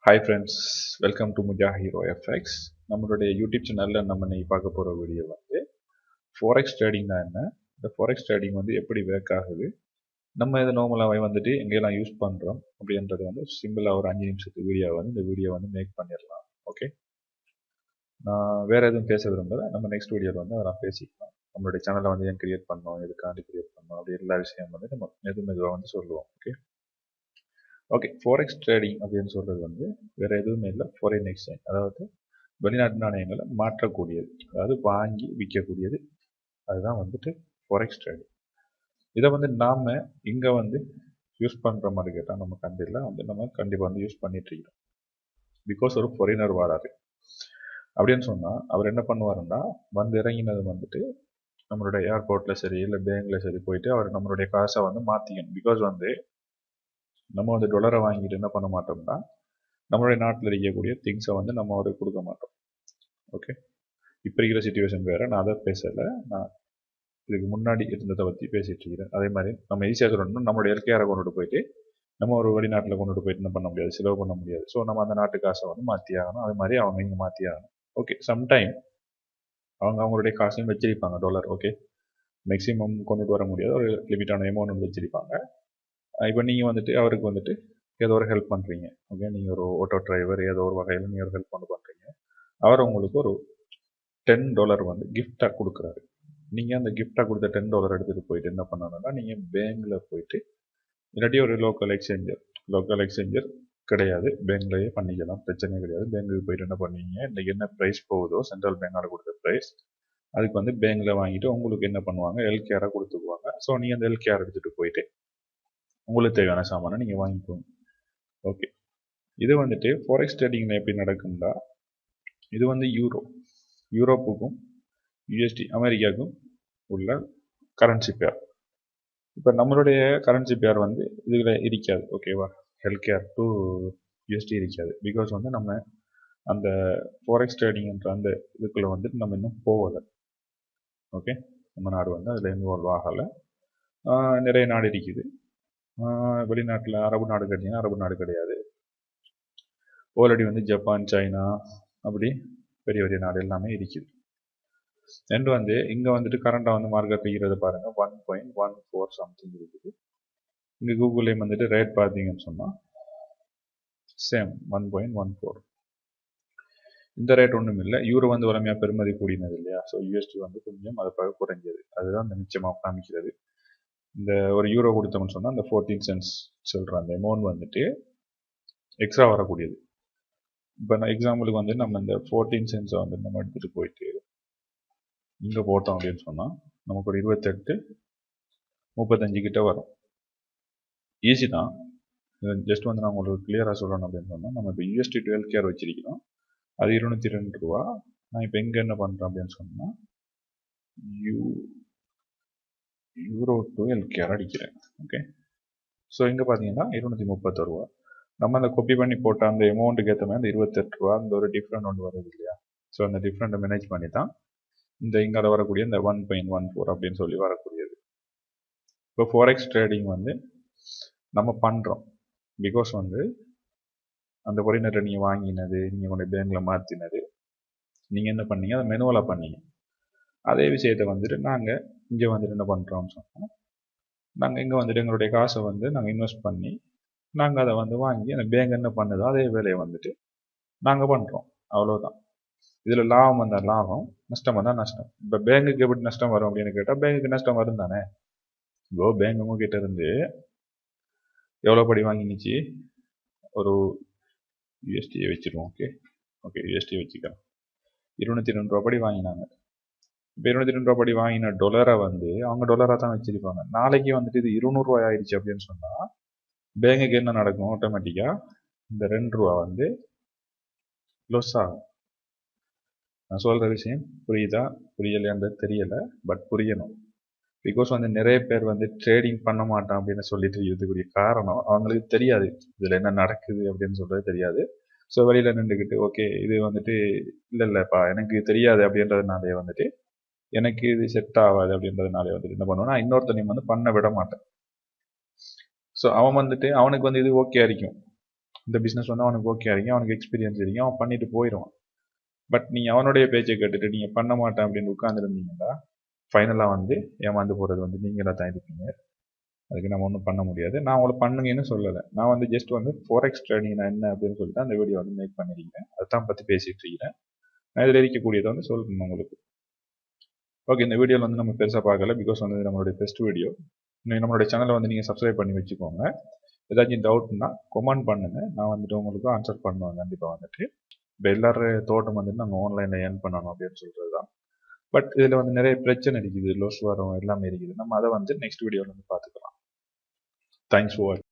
Hi friends, welcome to Mujah Hero FX. நம்மளுடைய YouTube சேனலில் நம்ம இன்னைக்கு பார்க்க போகிற வீடியோ வந்து ஃபாரெக்ஸ் ட்ரேடிங்னா என்ன, இந்த ஃபாரெக்ஸ் ட்ரேடிங் வந்து எப்படி ஒர்க் ஆகுது, நம்ம இதை நார்மலாகவே வந்துட்டு எங்கெல்லாம் யூஸ் பண்ணுறோம் அப்படின்றது வந்து சிம்பிளாக ஒரு 5 நிமிஷத்துக்கு வீடியோ வந்து இந்த வீடியோ வந்து மேக் பண்ணிடலாம். ஓகே, நான் வேறு எதுவும் பேச விரும்பல. நம்ம நெக்ஸ்ட் வீடியோவில் வந்து அதெல்லாம் பேசிக்கலாம். நம்மளுடைய சேனலை வந்து ஏன் கிரியேட் பண்ணோம், எதுக்காண்டி கிரியேட் பண்ணோம், அப்படி எல்லா விஷயம் வந்து நம்ம மெதுவாக வந்து சொல்லுவோம். ஓகே, ஃபாரெக்ஸ் ட்ரேடிங் அப்படின்னு சொல்கிறது வந்து வேறு எதுவுமே இல்லை, ஃபாரின் எக்ஸ்சேஞ்ச், அதாவது வெளிநாட்டு நாணயங்களை மாற்றக்கூடியது, அதாவது வாங்கி விற்கக்கூடியது. அதுதான் வந்துட்டு ஃபாரெக்ஸ் ட்ரேடிங். இதை வந்து நாம் இங்கே வந்து யூஸ் பண்ணுற மாதிரி கேட்டால் நம்ம கண்ட்ரியில் வந்து நம்ம கண்டிப்பாக வந்து யூஸ் பண்ணிட்டு இருக்கோம். பிகாஸ் ஒரு ஃபாரினர் வராரு அப்படின்னு சொன்னால் அவர் என்ன பண்ணுவாருன்னா, வந்து இறங்கினது வந்துட்டு நம்மளுடைய ஏர்போர்ட்டில் சரி இல்லை பேங்கில் சரி போயிட்டு அவர் நம்மளுடைய காசை வந்து மாற்றிக்கணும். பிகாஸ் வந்து நம்ம வந்து டொலரை வாங்கிட்டு என்ன பண்ண மாட்டோம்னா, நம்மளுடைய நாட்டில் இருக்கக்கூடிய திங்ஸை வந்து நம்ம அவருக்கு கொடுக்க மாட்டோம். ஓகே, இப்போ இருக்கிற சுச்சுவேஷன் வேறு, நான் அதை பேசலை, நான் இதுக்கு முன்னாடி இருந்ததை பற்றி பேசிகிட்டு இருக்கிறேன். அதே மாதிரி நம்ம ஈஸியாக சொல்லணும்னா, நம்மளுடைய எல்கேஆரை கொண்டுட்டு போயிட்டு நம்ம ஒரு வெளிநாட்டில் கொண்டுட்டு போயிட்டு என்ன பண்ண முடியாது, செலவு பண்ண முடியாது. ஸோ நம்ம அந்த நாட்டு காசை வந்து மாற்றி ஆகணும். அது மாதிரி அவங்க இங்கே மாற்றி ஆகணும். ஓகே, சம்டைம் அவங்களுடைய காசையும் வச்சிருப்பாங்க டாலர். ஓகே, மேக்ஸிமம் கொண்டுட்டு வர முடியாது, ஒரு லிமிட்டான அமௌண்ட் வந்து வச்சிருப்பாங்க. இப்போ நீங்கள் வந்துட்டு அவருக்கு வந்துட்டு ஏதோ ஒரு ஹெல்ப் பண்ணுறீங்க. ஓகே, நீங்கள் ஒரு ஆட்டோ டிரைவர், ஏதோ ஒரு வகையில் நீங்கள் ஒரு ஹெல்ப் பண்ணுறீங்க. அவர் உங்களுக்கு ஒரு $10 வந்து கிஃப்டாக கொடுக்குறாரு. நீங்கள் அந்த கிஃப்டாக கொடுத்த $10 எடுத்துகிட்டு போயிட்டு என்ன பண்ணணும்னா, நீங்கள் பேங்கில் போயிட்டு இல்லாட்டி ஒரு லோக்கல் எக்ஸ்சேஞ்சர் கிடையாது, பேங்க்லேயே பண்ணிக்கலாம், பிரச்சனையே கிடையாது. பேங்க்குக்கு போயிட்டு என்ன பண்ணுவீங்க, இன்றைக்கி என்ன ப்ரைஸ் போகுதோ சென்ட்ரல் பேங்கால் கொடுத்த ப்ரைஸ், அதுக்கு வந்து பேங்கில் வாங்கிட்டு உங்களுக்கு என்ன பண்ணுவாங்க, எல்கேஆராக கொடுத்துக்குவாங்க. ஸோ நீங்கள் அந்த எல்கேஆர் எடுத்துகிட்டு போயிட்டு உங்களுக்கு தேவையான சாமானை நீங்கள் வாங்கிக்கோங்க. ஓகே, இது வந்துட்டு ஃபாரெக்ஸ் ட்ரேடிங்கில் எப்படி நடக்கும்னா, இது வந்து யூரோப்புக்கும் யூஎஸ்டி அமெரிக்காவுக்கும் உள்ள கரன்சி பேர். இப்போ நம்மளுடைய கரன்சி பேர் வந்து இதில் இருக்காது. ஓகேவா, ஹெல்கேர் டு யூஎஸ்டி இருக்காது. பிகாஸ் வந்து நம்ம அந்த ஃபாரெக்ஸ் ட்ரேடிங்ன்ற அந்த இதுக்குள்ளே வந்துட்டு நம்ம இன்னும் போகலை. ஓகே, நம்ம நாடு வந்து அதில் இன்வால்வ் ஆகலை. நிறைய நாடு இருக்குது வெளிநாட்டில். அரபு நாடு கேட்டிங்கன்னா அரபு நாடு கிடையாது. ஆல்ரெடி வந்து ஜப்பான், சைனா, அப்படி பெரிய பெரிய நாடு எல்லாமே இருக்குது. ரெண்டு வந்து இங்கே வந்துட்டு கரண்டாக வந்து மார்க்கெட் இருக்கிறது பாருங்கள், 1.14 சம்திங் இருக்குது. இங்கே கூகுள்லேயும் வந்துட்டு ரேட் பார்த்தீங்கன்னு சொன்னால் சேம் 1.14. இந்த ரேட் ஒன்றும் இல்லை. யூரோ வந்து வளமையாக பெருமதி கூடினது இல்லையா, ஸோ யூஎஸ்டி வந்து கொஞ்சம் அதுக்காக குறைஞ்சது. அதுதான் அந்த நிச்சயமாக காமிக்கிறது. இந்த ஒரு யூரோ கொடுத்தோம்னு சொன்னால் அந்த 14 சென்ட்ஸ் சொல்கிற அந்த அமௌண்ட் வந்துட்டு எக்ஸ்ட்ரா வரக்கூடியது. இப்போ நான் எக்ஸாம்பிளுக்கு வந்து நம்ம இந்த 14 சென்ட்ஸை வந்து நம்ம எடுத்துகிட்டு போயிட்டு இங்கே போட்டோம் அப்படின்னு சொன்னால் நமக்கு ஒரு 28-35 கிட்ட வரும். ஈஸி தான். ஜஸ்ட் வந்து நான் உங்களுக்கு கிளியராக சொல்லணும் அப்படின்னு சொன்னால், நம்ம இப்போ யூஎஸ்டி 12 கேர் வச்சிருக்கிறோம், அது 202 ரூபா. நான் இப்போ எங்கே என்ன பண்ணுறேன் அப்படின்னு சொன்னால், யூரோ 12 கேர் அடிக்கிறேன். ஓகே, ஸோ இங்கே பார்த்தீங்கன்னா 231 ரூபா. நம்ம அந்த காப்பி பண்ணி போட்ட அந்த அமௌண்ட்டுக்கு ஏற்ற மாதிரி அந்த 28 ரூபா அந்த ஒரு டிஃப்ரெண்ட் ஒன்று வருது இல்லையா, ஸோ அந்த டிஃப்ரெண்ட்டை மேனேஜ் பண்ணி தான் இந்த இங்கே வரக்கூடிய இந்த 1.14 அப்படின்னு சொல்லி வரக்கூடியது. இப்போ ஃபாரெக்ஸ் ட்ரேடிங் வந்து நம்ம பண்ணுறோம். பிகாஸ் வந்து அந்த ஃபாரினரை நீங்கள் வாங்கினது, நீங்கள் கொண்டு பேங்கில் மாற்றினது, நீங்கள் என்ன பண்ணீங்க, அதை மெனுவலாக பண்ணீங்க. அதே விஷயத்தை வந்துட்டு நாங்கள் இங்கே வந்துட்டு என்ன பண்ணுறோம்னு சொன்னால், நாங்கள் இங்கே வந்துட்டு எங்களுடைய காசை வந்து நாங்கள் இன்வெஸ்ட் பண்ணி நாங்கள் அதை வந்து வாங்கி அந்த பேங்க் என்ன பண்ணுதோ அதே வேலையை வந்துட்டு நாங்கள் பண்ணுறோம். அவ்வளோதான். இதில் லாபம் வந்தால் லாபம், நஷ்டம் வந்தால் நஷ்டம். இப்போ பேங்குக்கு எப்படி நஷ்டம் வரும் அப்படின்னு கேட்டால், பேங்குக்கு நஷ்டம் வரும் தானே. இப்போ பேங்க் உங்ககிட்ட இருந்து எவ்வளோ படி வாங்கினுச்சு, ஒரு யூஎஸ்டியை வச்சுருவோம். ஓகே யூஎஸ்டி வச்சுக்கலாம். 202 ரூபா படி வாங்கினாங்க. இப்போ 202 ரூபா படி வாங்கின டொலரை வந்து அவங்க டொலராக தான் வச்சுருப்பாங்க. நாளைக்கு வந்துட்டு இது 200 ரூபாய் ஆயிடுச்சு அப்படின்னு சொன்னால் பேங்குக்கு என்ன நடக்கும், ஆட்டோமேட்டிக்காக இந்த 2 ரூபா வந்து லொஸ் ஆகும். நான் சொல்கிற விஷயம் புரியுதா புரியலையான்றது தெரியலை, பட் புரியணும். பிகாஸ் வந்து நிறைய பேர் வந்து ட்ரேடிங் பண்ண மாட்டான் அப்படின்னு சொல்லிட்டு இருக்கிறதுக்குரிய காரணம் அவங்களுக்கு தெரியாது இதில் என்ன நடக்குது அப்படின்னு சொல்கிறது தெரியாது. ஸோ வெளியில் நின்றுக்கிட்டு ஓகே இது வந்துட்டு இல்லைப்பா எனக்கு தெரியாது அப்படின்றதுனாலே வந்துட்டு எனக்கு இது செட் ஆகாது அப்படின்றதுனாலே வந்துட்டு என்ன பண்ணுவேன்னா, இன்னொருத்தனையும் வந்து பண்ண விட மாட்டேன். ஸோ அவன் வந்துட்டு அவனுக்கு வந்து இது ஓகே இருக்கும், இந்த பிஸ்னஸ் வந்து அவனுக்கு ஓகே ஆகிங்க, அவனுக்கு எக்ஸ்பீரியன்ஸ் இருக்கு, அவன் பண்ணிட்டு போயிடுவான். பட் நீங்கள் அவனுடைய பேச்சை கேட்டுட்டு நீங்கள் பண்ண மாட்டேன் அப்படின்னு உட்காந்துருந்தீங்கன்னா ஃபைனலாக வந்து ஏமாந்து போகிறது வந்து நீங்களாக தான் இருப்பீங்க. அதுக்கு நம்ம ஒன்றும் பண்ண முடியாது. நான் உங்களை பண்ணுங்கன்னு சொல்லலை. நான் வந்து ஜஸ்ட் வந்து ஃபோரெக்ஸ் ட்ரேடிங்னா என்ன அப்படின்னு சொல்லிட்டு அந்த வீடியோ வந்து மேக் பண்ணியிருக்கேன். அதான் பற்றி பேசிகிட்டு இருக்கிறேன். நான் இதில் இருக்கக்கூடியதை வந்து சொல்லணும் உங்களுக்கு. ஓகே, இந்த வீடியோவில் வந்து நம்ம பெருசாக பார்க்கல, பிகாஸ் வந்து நம்மளுடைய ஃபர்ஸ்ட் வீடியோ. நம்மளுடைய சேனலை வந்து நீங்கள் சப்ஸ்கிரைப் பண்ணி வச்சுக்கோங்க. ஏதாச்சும் டவுட்னா கமெண்ட் பண்ணுங்கள், நான் வந்துட்டு உங்களுக்கு ஆன்சர் பண்ணுவேன் கண்டிப்பாக வந்துட்டு. இப்போ எல்லாரும் தோட்டம் வந்துட்டு நாங்கள் ஆன்லைனில் ஏர்ன் பண்ணணும் அப்படின்னு சொல்கிறது தான். பட் இதில் வந்து நிறைய பிரச்சனை இருக்குது, லோஸ் வரும் எல்லாமே இருக்குது. நம்ம அதை வந்து நெக்ஸ்ட் வீடியோவில் வந்து பார்த்துக்கலாம். தேங்க்ஸ் ஃபார் வாட்சிங்.